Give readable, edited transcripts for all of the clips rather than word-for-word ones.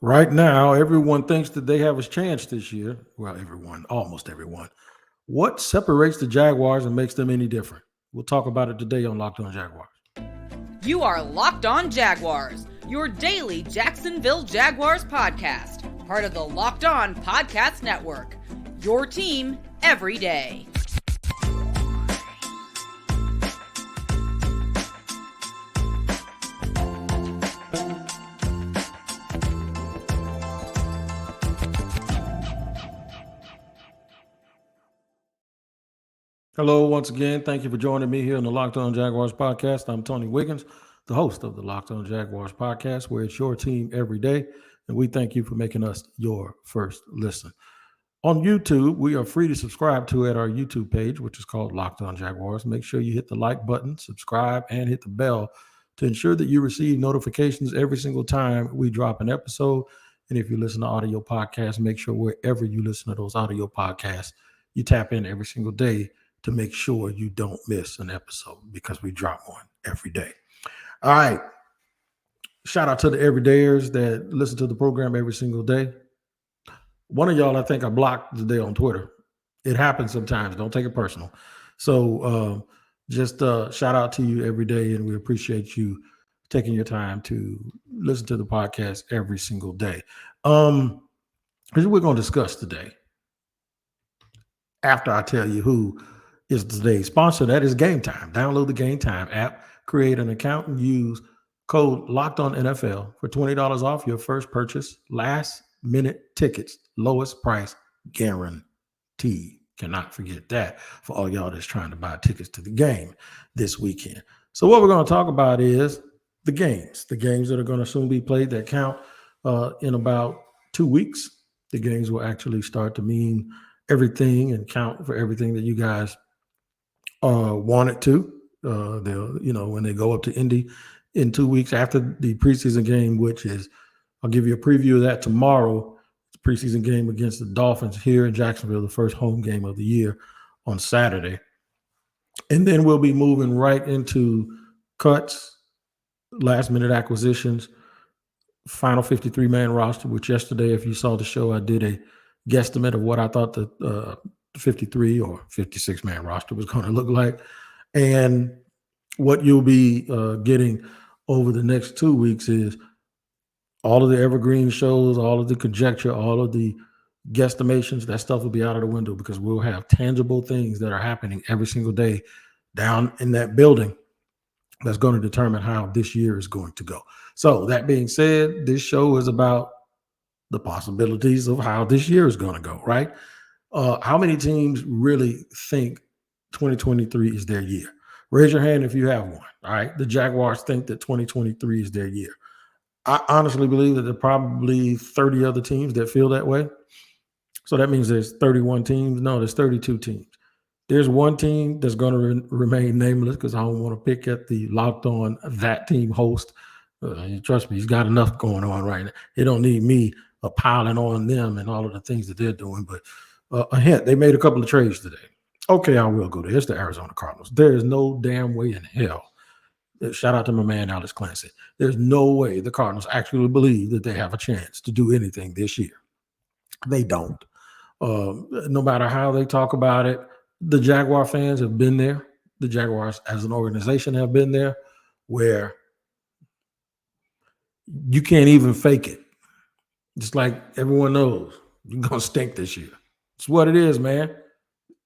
Right now, everyone thinks that they have a chance this year. Well, everyone, almost everyone. What separates the Jaguars and makes them any different? We'll talk about it today on Locked On Jaguars. You are Locked On Jaguars, your daily Jacksonville Jaguars podcast, part of the Locked On Podcast Network. Your team every day. Hello, once again. Thank you for joining me here on the Locked On Jaguars podcast. I'm Tony Wiggins, the host of the Locked On Jaguars podcast, where it's your team every day. And we thank you for making us your first listen. On YouTube, we are free to subscribe to at our YouTube page, which is called Locked On Jaguars. Make sure you hit the like button, subscribe, and hit the bell to ensure that you receive notifications every single time we drop an episode. And if you listen to audio podcasts, make sure wherever you listen to those audio podcasts, you tap in every single day to make sure you don't miss an episode because we drop one every day. All right. Shout out to the everydayers that listen to the program every single day. One of y'all, I think I blocked today on Twitter. It happens sometimes. Don't take it personal. So just shout out to you every day, and we appreciate you taking your time to listen to the podcast every single day. Here's what we're going to discuss today. After I tell you who is today's sponsor, that is Gametime. Download the Gametime app, create an account, and use code LOCKEDONNFL for $20 off your first purchase. Last minute tickets, lowest price guaranteed. Cannot forget that for all y'all that's trying to buy tickets to the game this weekend. So what we're going to talk about is the games that are going to soon be played that count in about 2 weeks. The games will actually start to mean everything and count for everything that you guys want it to. They'll, when they go up to Indy in 2 weeks after the preseason game, which is, I'll give you a preview of that tomorrow. It's a preseason game against the Dolphins here in Jacksonville, the first home game of the year on Saturday. And then we'll be moving right into cuts, last minute acquisitions, final 53-man roster, which yesterday, if you saw the show, I did a guesstimate of what I thought the 53 or 56-man roster was going to look like. And what you'll be getting over the next 2 weeks is all of the evergreen shows, all of the conjecture, all of the guesstimations. That stuff will be out of the window because we'll have tangible things that are happening every single day down in that building that's going to determine how this year is going to go. So that being said, this show is about the possibilities of how this year is going to go, right? How many teams really think 2023 is their year? Raise your hand if you have one. All right. The Jaguars think that 2023 is their year. I honestly believe that there are probably 30 other teams that feel that way. So that means there's 31 teams. No, there's 32 teams. There's one team that's going to remain nameless because I don't want to pick at the Locked On That Team host. Trust me, he's got enough going on right now. He don't need me piling on them and all of the things that they're doing. But a hint, they made a couple of trades today. Okay, I will go there. It's the Arizona Cardinals. There is no damn way in hell. Shout out to my man, Alex Clancy. There's no way the Cardinals actually believe that they have a chance to do anything this year. They don't. No matter how they talk about it, the Jaguar fans have been there. The Jaguars as an organization have been there where you can't even fake it. Just like everyone knows, you're going to stink this year. It's what it is, man.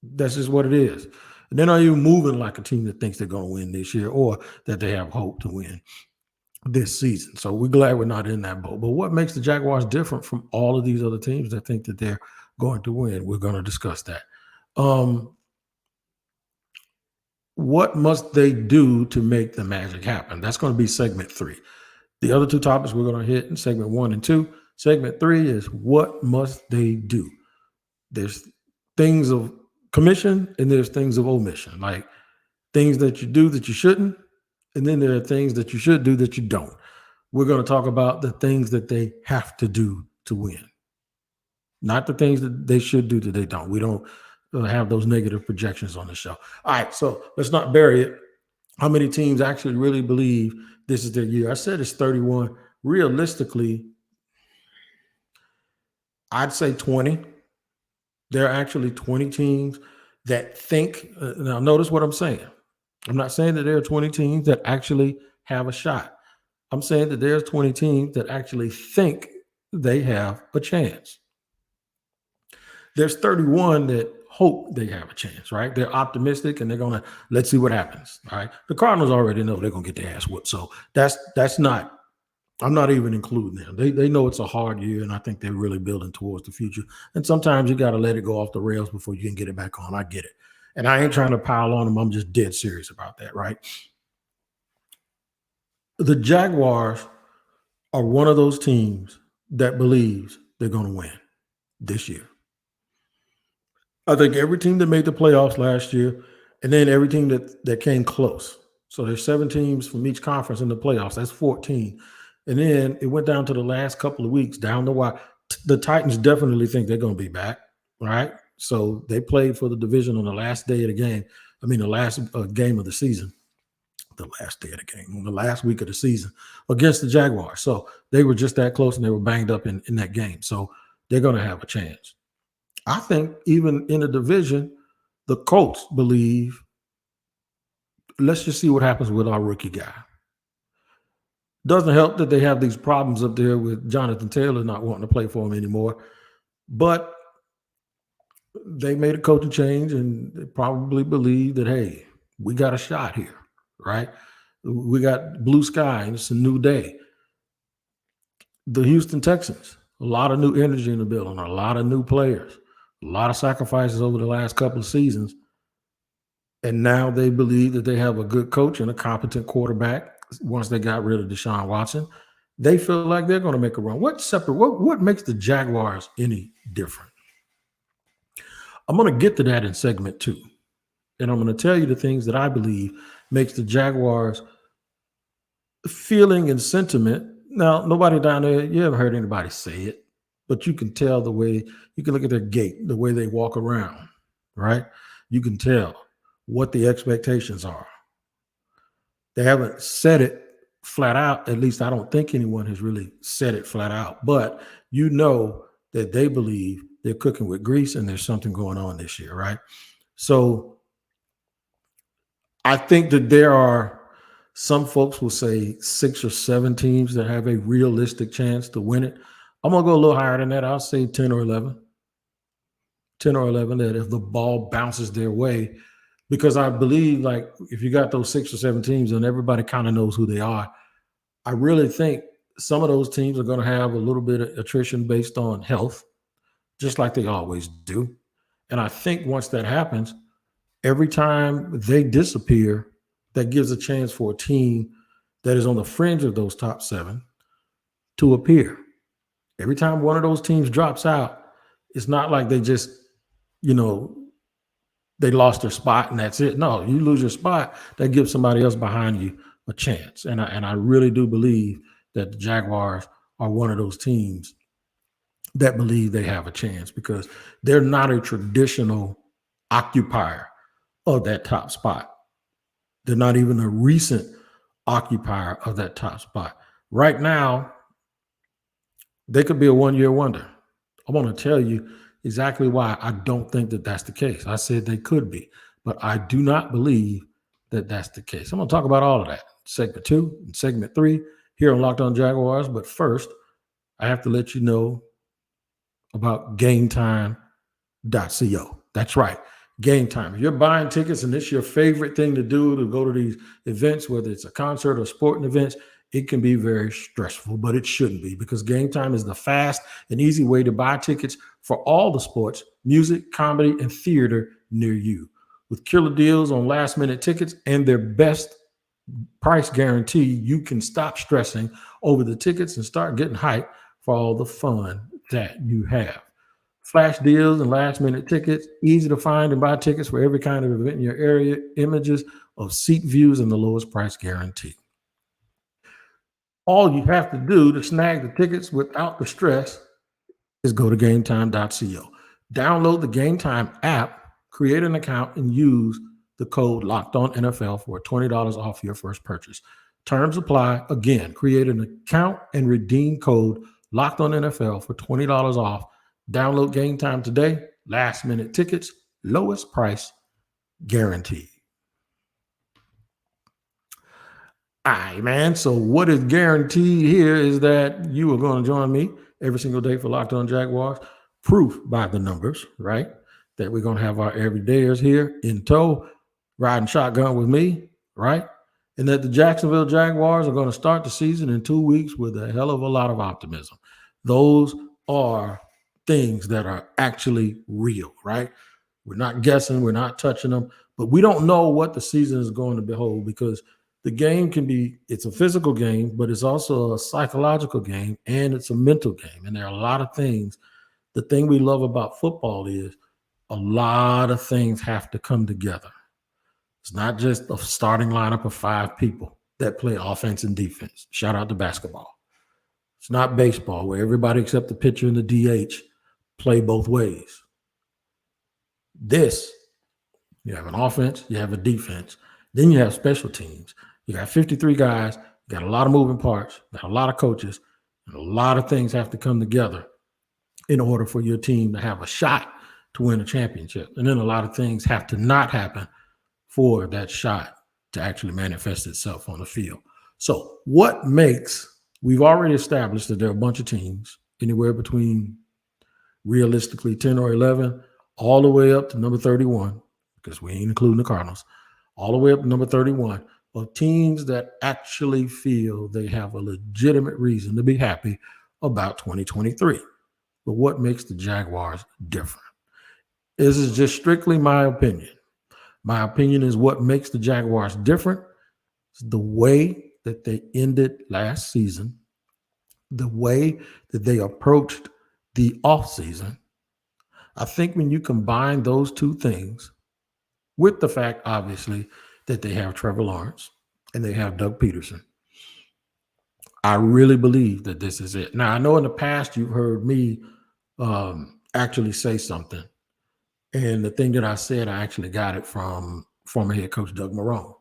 That's just what it is. And they're not even moving like a team that thinks they're going to win this year or that they have hope to win this season. So we're glad we're not in that boat. But what makes the Jaguars different from all of these other teams that think that they're going to win? We're going to discuss that. What must they do to make the magic happen? That's going to be segment 3. The other 2 topics we're going to hit in segment 1 and 2. Segment 3 is what must they do? There's things of commission and there's things of omission, like things that you do that you shouldn't, and then there are things that you should do that you don't. We're going to talk about the things that they have to do to win, not the things that they should do that they don't. We don't have those negative projections on the show. All right, so let's not bury it. How many teams actually really believe this is their year? I said it's 31. Realistically, I'd say 20. There are actually 20 teams that think. Now, notice what I'm saying. I'm not saying that there are 20 teams that actually have a shot. I'm saying that there's 20 teams that actually think they have a chance. There's 31 that hope they have a chance, right? They're optimistic and they're gonna let's see what happens. All right. The Cardinals already know they're gonna get their ass whooped. So that's not. I'm not even including them. They know it's a hard year, and I think they're really building towards the future. And sometimes you got to let it go off the rails before you can get it back on. I get it. And I ain't trying to pile on them. I'm just dead serious about that, right? The Jaguars are one of those teams that believes they're going to win this year. I think every team that made the playoffs last year, and then every team that came close. So there's 7 teams from each conference in the playoffs. That's 14. And then it went down to the last couple of weeks down the wire. The Titans definitely think they're going to be back, right? So they played for the division on the last day of the game. I mean, the last game of the season. The last day of the game, on the last week of the season against the Jaguars. So they were just that close and they were banged up in that game. So they're going to have a chance. I think even in the division, the Colts believe, let's just see what happens with our rookie guy. Doesn't help that they have these problems up there with Jonathan Taylor not wanting to play for him anymore. But they made a coaching change and they probably believe that, hey, we got a shot here, right? We got blue sky and it's a new day. The Houston Texans, a lot of new energy in the building, a lot of new players, a lot of sacrifices over the last couple of seasons. And now they believe that they have a good coach and a competent quarterback. Once they got rid of Deshaun Watson, they feel like they're going to make a run. What makes the Jaguars any different? I'm going to get to that in segment 2. And I'm going to tell you the things that I believe makes the Jaguars feeling and sentiment. Now, nobody down there, you haven't heard anybody say it, but you can tell the way, you can look at their gait, the way they walk around, right? You can tell what the expectations are. They haven't said it flat out. At least I don't think anyone has really said it flat out. But you know that they believe they're cooking with grease and there's something going on this year, right? So I think that there are some folks will say 6 or 7 teams that have a realistic chance to win it. I'm going to go a little higher than that. I'll say 10 or 11. 10 or 11 that if the ball bounces their way, because I believe, like, if you got those 6 or 7 teams and everybody kind of knows who they are, I really think some of those teams are going to have a little bit of attrition based on health, just like they always do. And I think once that happens, every time they disappear, that gives a chance for a team that is on the fringe of those top 7 to appear. Every time one of those teams drops out, it's not like they just, they lost their spot and that's it. No, you lose your spot, that gives somebody else behind you a chance. And I really do believe that the Jaguars are one of those teams that believe they have a chance because they're not a traditional occupier of that top spot. They're not even a recent occupier of that top spot. Right now, they could be a one-year wonder. I want to tell you exactly why I don't think that that's the case. I said they could be, but I do not believe that that's the case. I'm going to talk about all of that. Segment 2 and segment 3 here on Locked On Jaguars. But first, I have to let you know about Gametime.co. That's right. Gametime. If you're buying tickets and it's your favorite thing to do to go to these events, whether it's a concert or sporting events, it can be very stressful, but it shouldn't be because Gametime is the fast and easy way to buy tickets for all the sports, music, comedy, and theater near you. With killer deals on last-minute tickets and their best price guarantee, you can stop stressing over the tickets and start getting hyped for all the fun that you have. Flash deals and last-minute tickets, easy to find and buy tickets for every kind of event in your area, images of seat views, and the lowest price guarantee. All you have to do to snag the tickets without the stress is go to Gametime.co. Download the Gametime app, create an account, and use the code LOCKEDONNFL for $20 off your first purchase. Terms apply. Again, create an account and redeem code LOCKEDONNFL for $20 off Download Game Time today. Last minute tickets, lowest price guaranteed. All right, man. So what is guaranteed here is that you are going to join me every single day for Locked On Jaguars. Proof by the numbers, right? That we're going to have our everydayers here in tow, riding shotgun with me, right? And that the Jacksonville Jaguars are going to start the season in 2 weeks with a hell of a lot of optimism. Those are things that are actually real, right? We're not guessing, we're not touching them, but we don't know what the season is going to behold because the game it's a physical game, but it's also a psychological game and it's a mental game. And there are a lot of things. The thing we love about football is a lot of things have to come together. It's not just a starting lineup of 5 people that play offense and defense. Shout out to basketball. It's not baseball where everybody except the pitcher and the DH play both ways. This, you have an offense, you have a defense, then you have special teams. You got 53 guys, you got a lot of moving parts, got a lot of coaches, and a lot of things have to come together in order for your team to have a shot to win a championship. And then a lot of things have to not happen for that shot to actually manifest itself on the field. So we've already established that there are a bunch of teams, anywhere between realistically 10 or 11, all the way up to number 31, because we ain't including the Cardinals, all the way up to number 31, of teams that actually feel they have a legitimate reason to be happy about 2023. But what makes the Jaguars different? This is just strictly my opinion. My opinion is what makes the Jaguars different is the way that they ended last season, the way that they approached the offseason. I think when you combine those two things with the fact, obviously, that they have Trevor Lawrence and they have Doug Peterson, I really believe that this is it. Now, I know in the past you've heard me actually say something. And the thing that I said, I actually got it from former head coach Doug Marrone.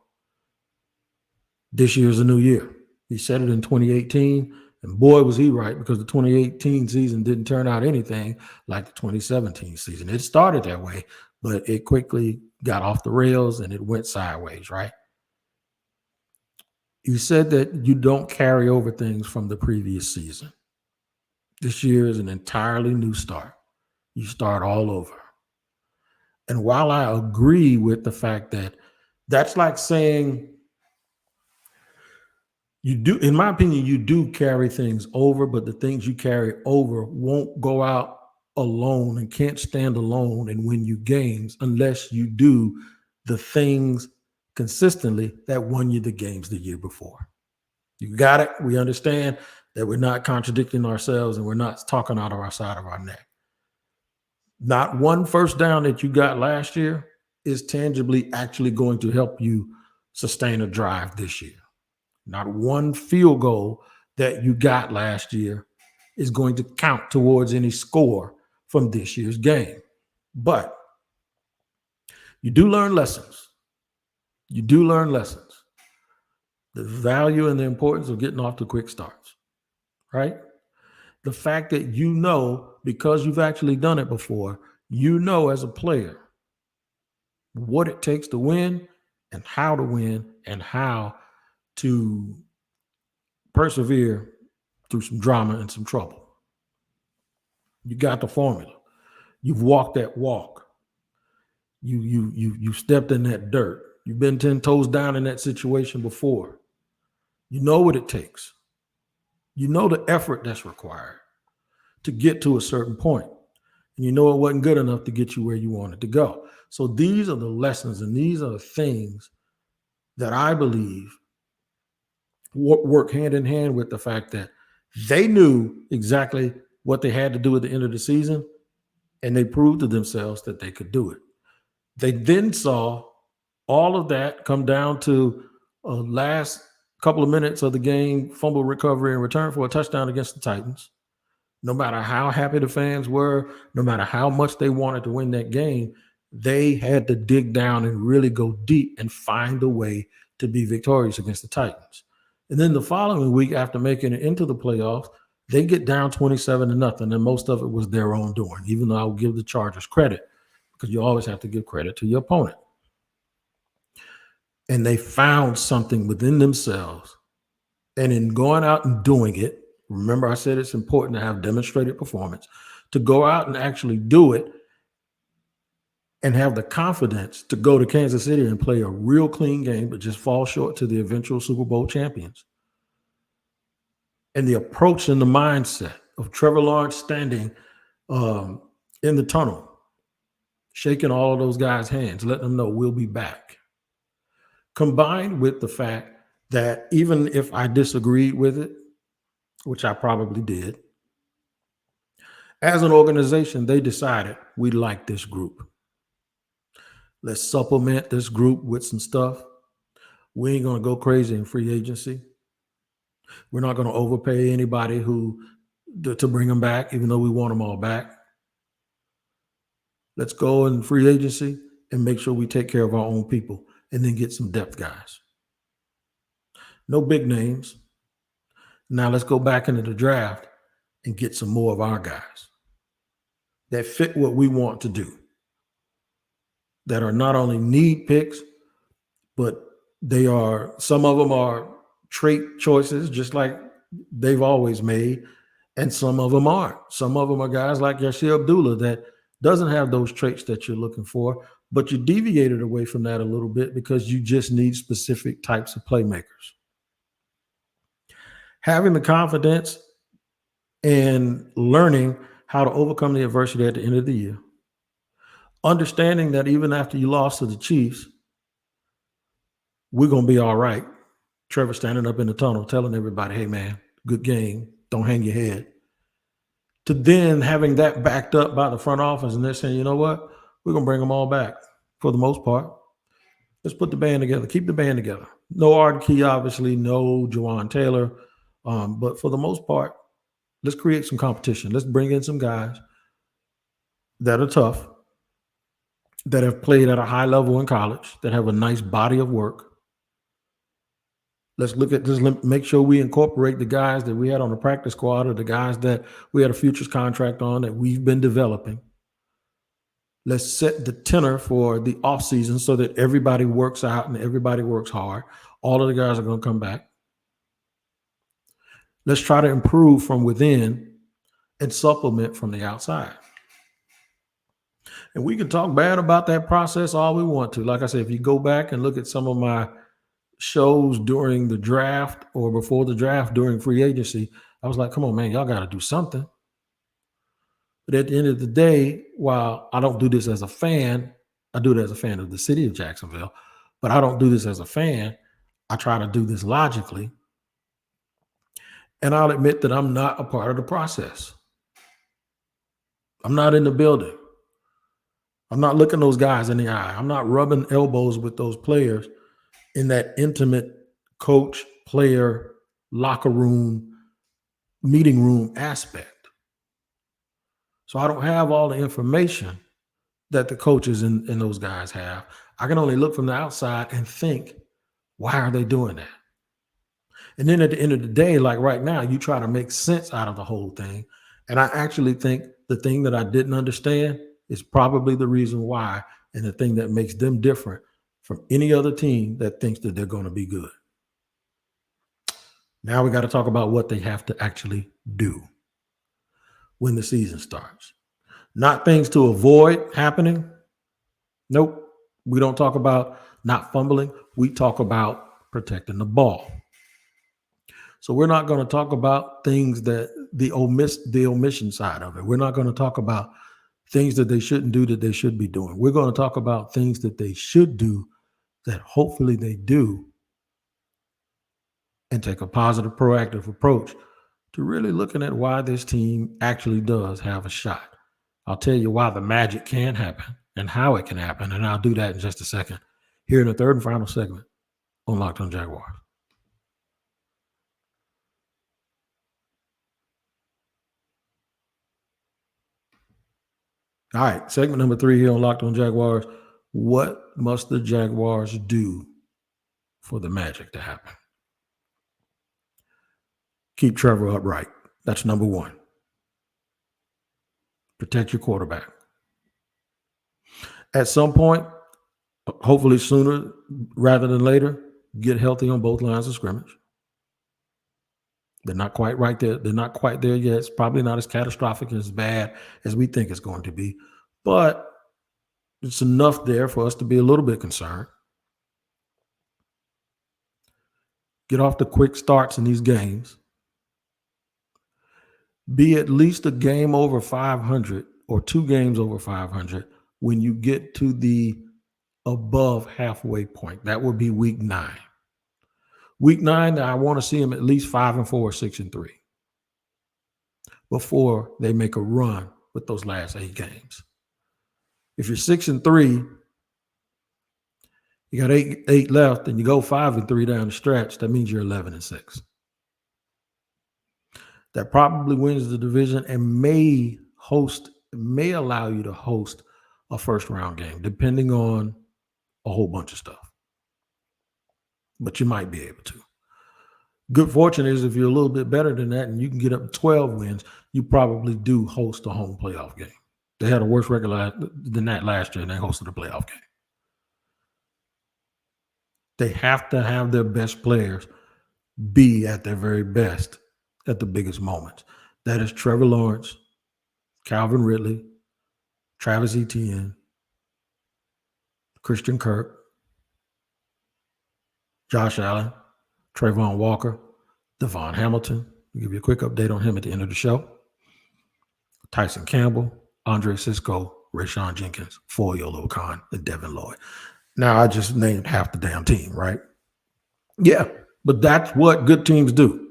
This year's a new year. He said it in 2018, and boy, was he right, because the 2018 season didn't turn out anything like the 2017 season. It started that way, but it quickly got off the rails and it went sideways, right? You said that you don't carry over things from the previous season. This year is an entirely new start. You start all over. And while I agree with the fact that that's like saying you do, in my opinion, you do carry things over, but the things you carry over won't go out alone and can't stand alone and win you games unless you do the things consistently that won you the games the year before. You got it? We understand that we're not contradicting ourselves and we're not talking out of our side of our neck. Not one first down that you got last year is tangibly actually going to help you sustain a drive this year. Not one field goal that you got last year is going to count towards any score from this year's game. But you do learn lessons. You do learn lessons. The value and the importance of getting off to quick starts, right? The fact that you know, because you've actually done it before, you know as a player what it takes to win and how to win and how to persevere through some drama and some trouble. You got the formula. You've walked that walk. You stepped in that dirt. You've been 10 toes down in that situation before. You know what it takes. You know the effort that's required to get to a certain point. And you know it wasn't good enough to get you where you wanted to go. So these are the lessons and these are the things that I believe work hand in hand with the fact that they knew exactly what they had to do at the end of the season, and they proved to themselves that they could do it. They then saw all of that come down to a last couple of minutes of the game, fumble recovery and return for a touchdown against the Titans. No matter how happy the fans were, no matter how much they wanted to win that game, they had to dig down and really go deep and find a way to be victorious against the Titans. And then the following week, after making it into the playoffs, They get down 27-0, and most of it was their own doing, even though I will give the Chargers credit because you always have to give credit to your opponent. And they found something within themselves. And in going out and doing it, remember I said it's important to have demonstrated performance, to go out and actually do it and have the confidence to go to Kansas City and play a real clean game, but just fall short to the eventual Super Bowl champions. And the approach and the mindset of Trevor Lawrence standing in the tunnel, shaking all of those guys' hands, letting them know we'll be back. Combined with the fact that even if I disagreed with it, which I probably did, as an organization, they decided we like this group. Let's supplement this group with some stuff. We ain't going to go crazy in free agency. We're not going to overpay anybody to bring them back, even though we want them all back. Let's go in free agency and make sure we take care of our own people and then get some depth guys. No big names. Now let's go back into the draft and get some more of our guys that fit what we want to do, that are not only need picks, but some of them are trait choices, just like they've always made, and some of them aren't. Some of them are guys like Yashir Abdullah that doesn't have those traits that you're looking for, but you deviated away from that a little bit because you just need specific types of playmakers. Having the confidence and learning how to overcome the adversity at the end of the year, understanding that even after you lost to the Chiefs, we're going to be all right. Trevor standing up in the tunnel telling everybody, hey, man, good game. Don't hang your head. To then having that backed up by the front office and they're saying, you know what? We're going to bring them all back for the most part. Let's put the band together. Keep the band together. No Ard Key, obviously. No Jawan Taylor. But for the most part, let's create some competition. Let's bring in some guys that are tough, that have played at a high level in college, that have a nice body of work. Let's look at this, make sure we incorporate the guys that we had on the practice squad or the guys that we had a futures contract on that we've been developing. Let's set the tenor for the offseason so that everybody works out and everybody works hard. All of the guys are going to come back. Let's try to improve from within and supplement from the outside. And we can talk bad about that process all we want to. Like I said, if you go back and look at some of my shows during the draft or before the draft during free agency, I was like, come on, man, y'all got to do something. But at the end of the day, while I don't do this as a fan, I do it as a fan of the city of Jacksonville, but I don't do this as a fan. I try to do this logically. And I'll admit that I'm not a part of the process. I'm not in the building. I'm not looking those guys in the eye. I'm not rubbing elbows with those players in that intimate coach, player, locker room, meeting room aspect. So I don't have all the information that the coaches and those guys have. I can only look from the outside and think, why are they doing that? And then at the end of the day, like right now, you try to make sense out of the whole thing. And I actually think the thing that I didn't understand is probably the reason why, and the thing that makes them different from any other team that thinks that they're going to be good. Now we got to talk about what they have to actually do when the season starts. Not things to avoid happening. Nope. We don't talk about not fumbling. We talk about protecting the ball. So we're not going to talk about things that the omission side of it. We're not going to talk about things that they shouldn't do that they should be doing. We're going to talk about things that they should do that hopefully they do, and take a positive, proactive approach to really looking at why this team actually does have a shot. I'll tell you why the magic can happen and how it can happen, and I'll do that in just a second here in the third and final segment on Locked On Jaguars. All right, segment number 3 here on Locked On Jaguars. What must the Jaguars do for the magic to happen? Keep Trevor upright. That's number one. Protect your quarterback. At some point, hopefully sooner rather than later, get healthy on both lines of scrimmage. They're not quite right there. They're not quite there yet. It's probably not as catastrophic and as bad as we think it's going to be, but it's enough there for us to be a little bit concerned. Get off the quick starts in these games. Be at least a game over 500 or 2 games over 500 when you get to the above halfway point. That would be week 9. Week 9, I want to see them at least 5-4, 6-3 before they make a run with those last 8 games. If you're 6-3, you got eight left, and you go 5-3 down the stretch, that means you're 11-6. That probably wins the division and may allow you to host a first round game, depending on a whole bunch of stuff. But you might be able to. Good fortune is if you're a little bit better than that and you can get up to 12 wins, you probably do host a home playoff game. They had a worse record than that last year, and they hosted a playoff game. They have to have their best players be at their very best at the biggest moments. That is Trevor Lawrence, Calvin Ridley, Travis Etienne, Christian Kirk, Josh Allen, Trayvon Walker, Devon Hamilton. I'll give you a quick update on him at the end of the show. Tyson Campbell, Andre Sisco, Rashawn Jenkins, Foyol Khan, and Devin Lloyd. Now, I just named half the damn team, right? Yeah, but that's what good teams do.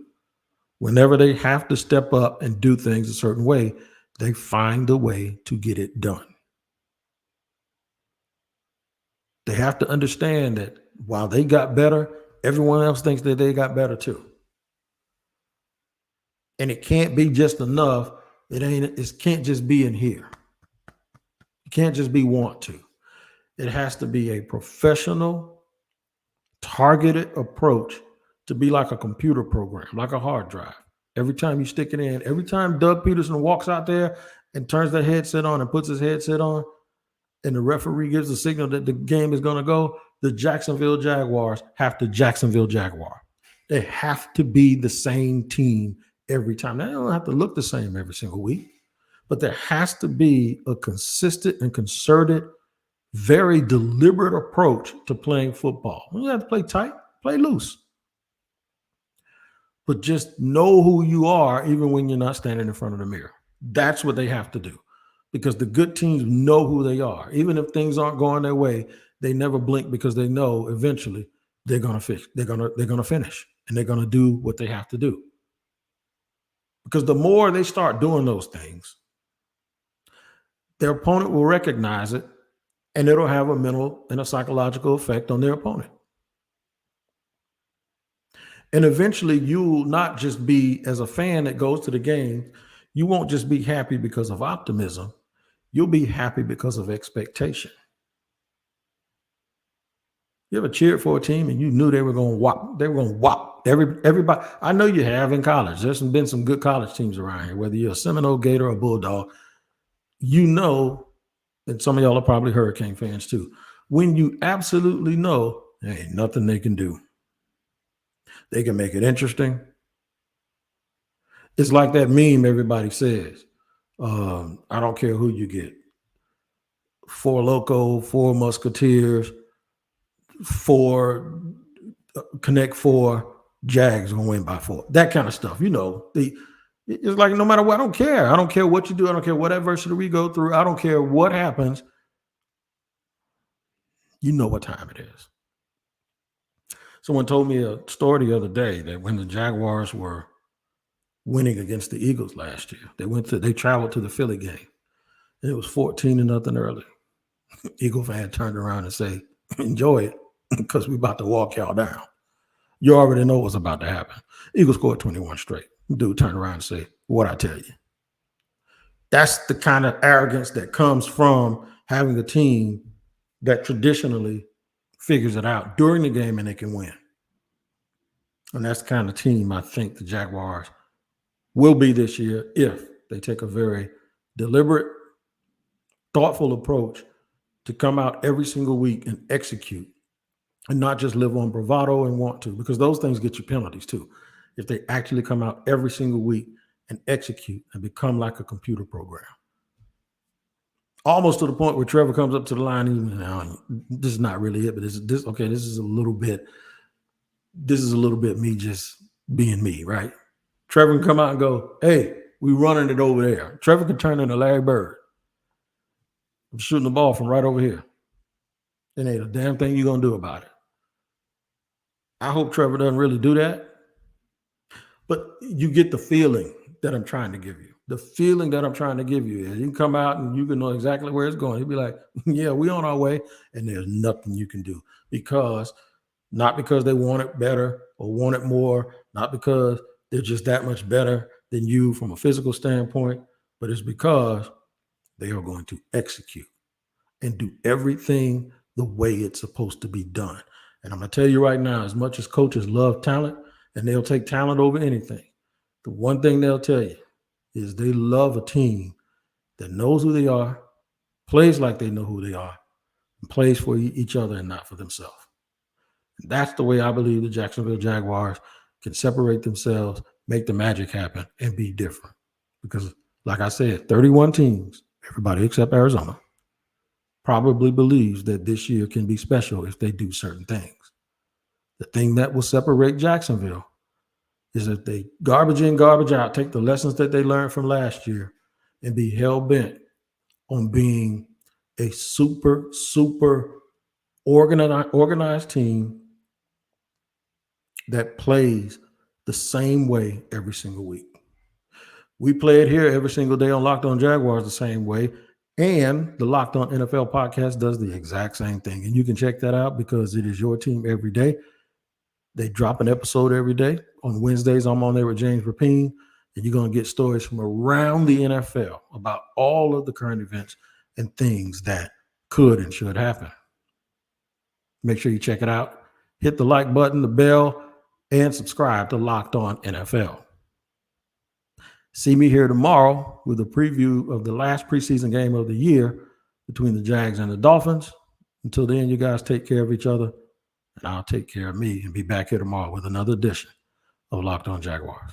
Whenever they have to step up and do things a certain way, they find a way to get it done. They have to understand that while they got better, everyone else thinks that they got better too. And it can't be just enough. It can't just be in here. It can't just be want to. It has to be a professional, targeted approach to be like a computer program, like a hard drive. Every time you stick it in, every time Doug Peterson walks out there and turns that headset on and puts his headset on, and the referee gives the signal that the game is going to go, the Jacksonville Jaguars have to Jacksonville Jaguar. They have to be the same team every time. They don't have to look the same every single week, but there has to be a consistent and concerted, very deliberate approach to playing football. You have to play tight, play loose. But just know who you are even when you're not standing in front of the mirror. That's what they have to do, because the good teams know who they are. Even if things aren't going their way, they never blink because they know eventually they're going to finish. They're going to finish, and they're going to do what they have to do. Because the more they start doing those things, their opponent will recognize it, and it'll have a mental and a psychological effect on their opponent. And eventually you will not just be, as a fan that goes to the game, you won't just be happy because of optimism. You'll be happy because of expectation. You ever cheered for a team and you knew they were going to whop? They were going to whop everybody. I know you have in college. There's been some good college teams around here, whether you're a Seminole, Gator, or Bulldog. You know, and some of y'all are probably Hurricane fans too. When you absolutely know there ain't nothing they can do. They can make it interesting. It's like that meme everybody says. I don't care who you get. 4 Loco, 4 Musketeers, 4 Connect 4, Jags gonna win by 4. That kind of stuff. You know, it's like no matter what, I don't care. I don't care what you do. I don't care what adversity we go through. I don't care what happens. You know what time it is. Someone told me a story the other day that when the Jaguars were winning against the Eagles last year, they traveled to the Philly game, and it was 14-0 early. Eagle fan turned around and say, "Enjoy it, because we're about to walk y'all down." You already know what's about to happen. Eagles scored 21 straight. Dude turned around and say, "What'd I tell you?" That's the kind of arrogance that comes from having a team that traditionally figures it out during the game and they can win. And that's the kind of team I think the Jaguars will be this year if they take a very deliberate, thoughtful approach to come out every single week and execute and not just live on bravado and want to, because those things get you penalties too. If they actually come out every single week and execute and become like a computer program. Almost to the point where Trevor comes up to the line, even now, this is not really it, but this is a little bit me just being me, right? Trevor can come out and go, hey, we running it over there. Trevor can turn into Larry Bird. I'm shooting the ball from right over here. There ain't a damn thing you're going to do about it. I hope Trevor doesn't really do that. But you get the feeling that I'm trying to give you. The feeling that I'm trying to give you is you can come out and you can know exactly where it's going. He'll be like, yeah, we on our way. And there's nothing you can do not because they want it better or want it more, not because they're just that much better than you from a physical standpoint, but it's because they are going to execute and do everything the way it's supposed to be done. And I'm going to tell you right now, as much as coaches love talent and they'll take talent over anything, the one thing they'll tell you is they love a team that knows who they are, plays like they know who they are, and plays for each other and not for themselves. And that's the way I believe the Jacksonville Jaguars can separate themselves, make the magic happen, and be different. Because, like I said, 31 teams, everybody except Arizona, probably believes that this year can be special if they do certain things. The thing that will separate Jacksonville is if they garbage in, garbage out, take the lessons that they learned from last year and be hell-bent on being a super organized team that plays the same way every single week. We play it here every single day on Locked On Jaguars the same way, and the Locked On NFL podcast does the exact same thing. And you can check that out because it is your team every day. They drop an episode every day. On Wednesdays, I'm on there with James Rapine, and you're going to get stories from around the NFL about all of the current events and things that could and should happen. Make sure you check it out. Hit the like button, the bell, and subscribe to Locked On NFL. See me here tomorrow with a preview of the last preseason game of the year between the Jags and the Dolphins. Until then, you guys take care of each other, and I'll take care of me and be back here tomorrow with another edition of Locked On Jaguars.